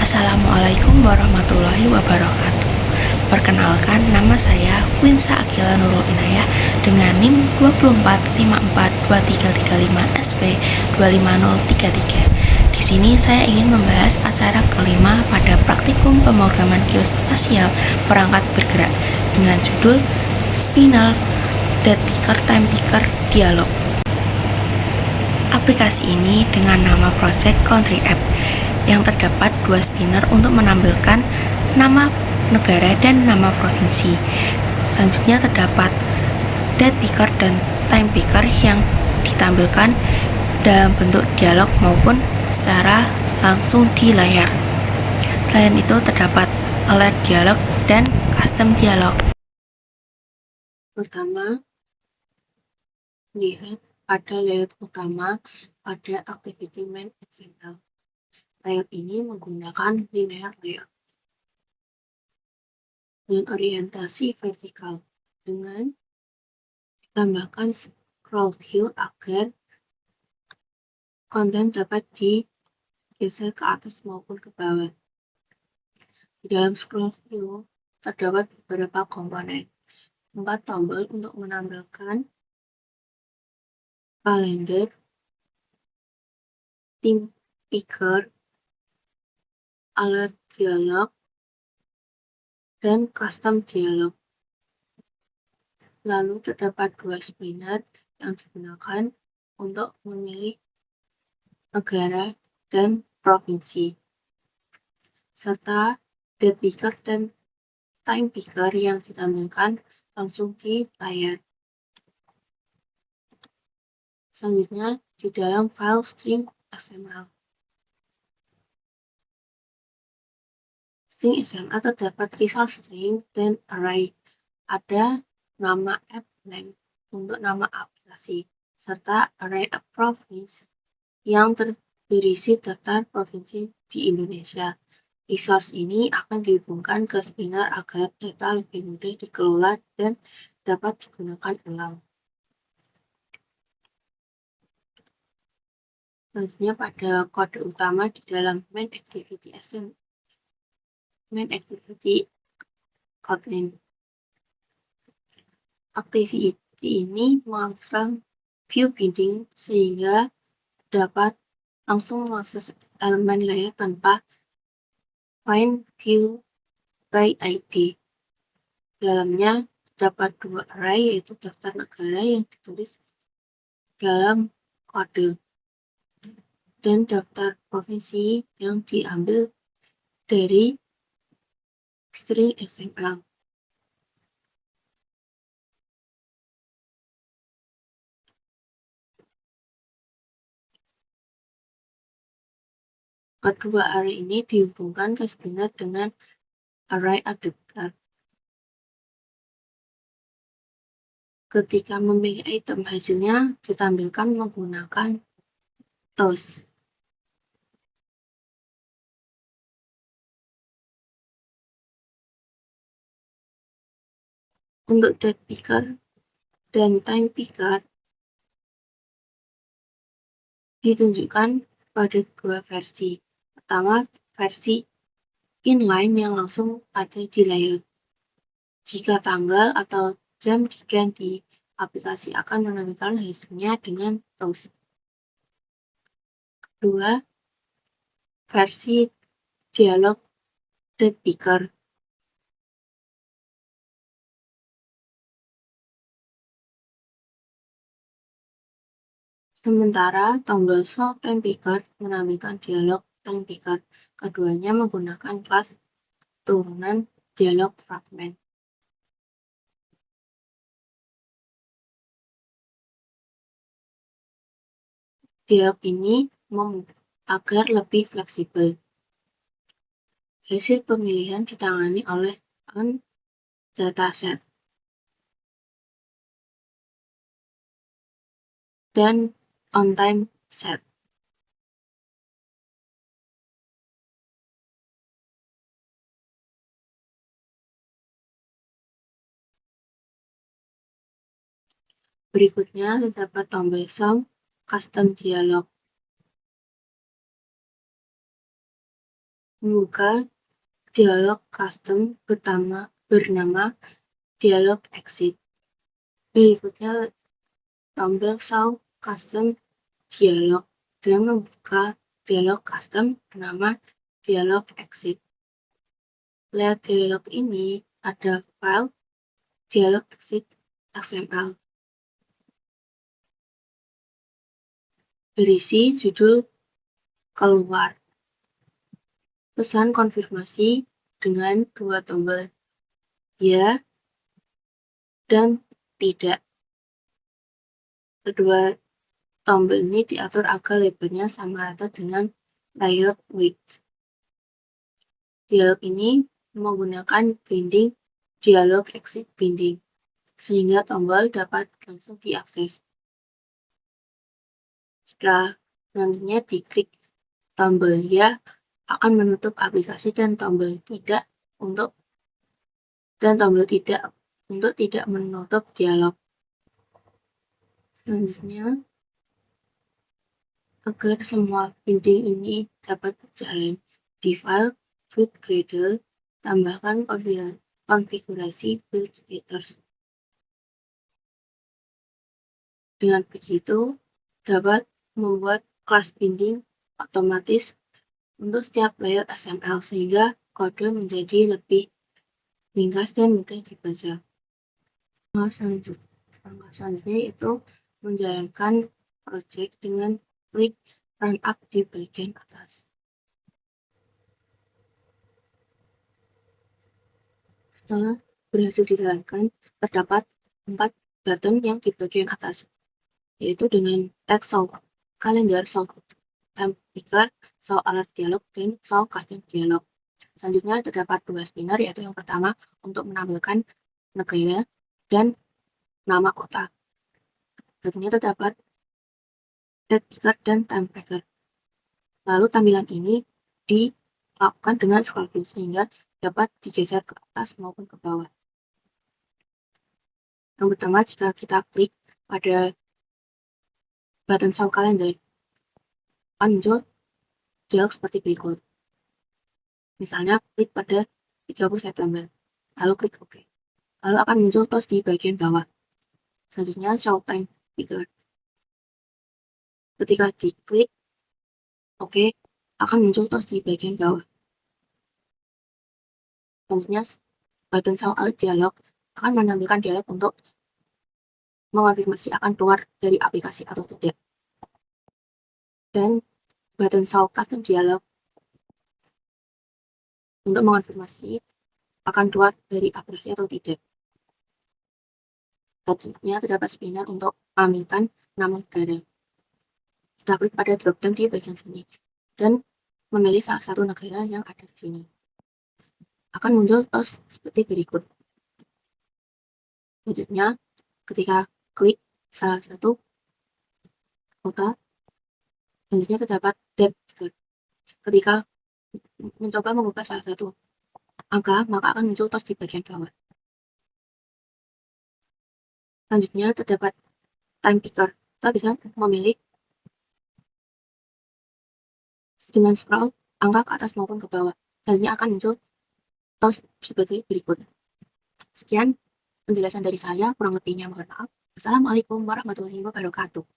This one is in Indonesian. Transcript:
Assalamualaikum warahmatullahi wabarakatuh. Perkenalkan, nama saya Winsa Akila Nurul Inayah dengan NIM 24542335 SV 25033. Di sini saya ingin membahas acara kelima pada praktikum pemrograman geospasial perangkat bergerak dengan judul Spinal Date Picker Time Picker Dialog. Aplikasi ini dengan nama Project Country App yang terdapat dua spinner untuk menampilkan nama negara dan nama provinsi. Selanjutnya terdapat date picker dan time picker yang ditampilkan dalam bentuk dialog maupun secara langsung di layar. Selain itu terdapat alert dialog dan custom dialog. Pertama, lihat pada layout utama pada Activity Main XML. Layout ini menggunakan linear layout dengan orientasi vertikal dengan ditambahkan scroll view agar konten dapat digeser ke atas maupun ke bawah. Di dalam scroll view terdapat beberapa komponen. 4 tombol untuk menampilkan kalender, theme picker, alert dialog, dan custom dialog. Lalu terdapat 2 spinner yang digunakan untuk memilih negara dan provinsi, serta date picker dan time picker yang ditampilkan langsung di layar. Selanjutnya di dalam file string XML. String XML terdapat resource string dan array. Ada nama app name untuk nama aplikasi, serta array of province yang berisi daftar provinsi di Indonesia. Resource ini akan dihubungkan ke spinner agar data lebih mudah dikelola dan dapat digunakan ulang. Selanjutnya pada kode utama di dalam main activity Kotlin. Activity ini mengaktifkan view binding sehingga dapat langsung mengakses elemen layer tanpa find view by ID. Dalamnya terdapat 2 array, yaitu daftar negara yang ditulis dalam kode dan daftar provinsi yang diambil dari string XML. Kedua array ini dihubungkan ke spinner dengan array adapter. Ketika memilih item, hasilnya ditampilkan menggunakan toast. Untuk date picker dan time picker ditunjukkan pada 2 versi. Pertama, versi inline yang langsung ada di layout. Jika tanggal atau jam diganti, aplikasi akan menampilkan hasilnya dengan toast. Kedua, versi dialog date picker. Sementara tombol show time picker menampilkan dialog time picker. Keduanya menggunakan kelas turunan dialog fragment. Dialog ini agar lebih fleksibel. Hasil pemilihan ditangani oleh on dataset dan on time set. Berikutnya terdapat tombol sum, custom dialog. membuka dialog custom bernama dialog exit. Berikutnya tombol show custom dialog dengan membuka dialog custom bernama dialog exit. Layout dialog ini ada file dialog exit XML. Berisi judul keluar. Pesan konfirmasi dengan dua tombol ya dan tidak. Kedua tombol ini diatur agar lebarnya sama rata dengan layout width. Dialog ini menggunakan binding dialog exit binding, sehingga tombol dapat langsung diakses. Jika nantinya diklik tombol ya, akan menutup aplikasi dan tombol tidak untuk tidak menutup dialog. Selanjutnya, agar semua binding ini dapat berjalan di file build Gradle, tambahkan konfigurasi build filters. Dengan begitu, dapat membuat kelas binding otomatis untuk setiap layout XML sehingga kode menjadi lebih ringkas dan mudah dibaca. Langkah selanjutnya yaitu menjalankan project dengan klik run up di bagian atas. Setelah berhasil dijalankan, terdapat 4 button yang di bagian atas, yaitu dengan text show calendar, show time picker, show alert dialog, dan show custom dialog. Selanjutnya terdapat 2 spinner, yaitu yang pertama untuk menampilkan negara dan nama kota. Selanjutnya terdapat date picker dan time picker. Lalu tampilan ini dilakukan dengan scroll wheel sehingga dapat digeser ke atas maupun ke bawah. Yang pertama, jika kita klik pada button show calendar, akan muncul dialog seperti berikut. Misalnya, klik pada 30 September, lalu klik OK. Lalu akan muncul toast di bagian bawah. Selanjutnya, show time picker. Ketika diklik OK, akan muncul toast di bagian bawah. Selanjutnya, button show alert dialog akan menampilkan dialog untuk mengonfirmasi akan keluar dari aplikasi atau tidak. Dan button show custom dialog untuk mengonfirmasi akan keluar dari aplikasi atau tidak. Selanjutnya terdapat spinner untuk mengaminkan nama negara. Kita klik pada drop-down di bagian sini dan memilih salah satu negara yang ada di sini. Akan muncul toast seperti berikut. Selanjutnya, ketika klik salah satu kota, selanjutnya terdapat date picker. Ketika mencoba mengubah salah satu angka, maka akan muncul toast di bagian bawah. Selanjutnya terdapat time picker. Kita bisa memilih dengan scroll angka ke atas maupun ke bawah. Selanjutnya akan muncul toast sebagai berikut. Sekian penjelasan dari saya, kurang lebihnya mohon maaf. Wassalamualaikum warahmatullahi wabarakatuh.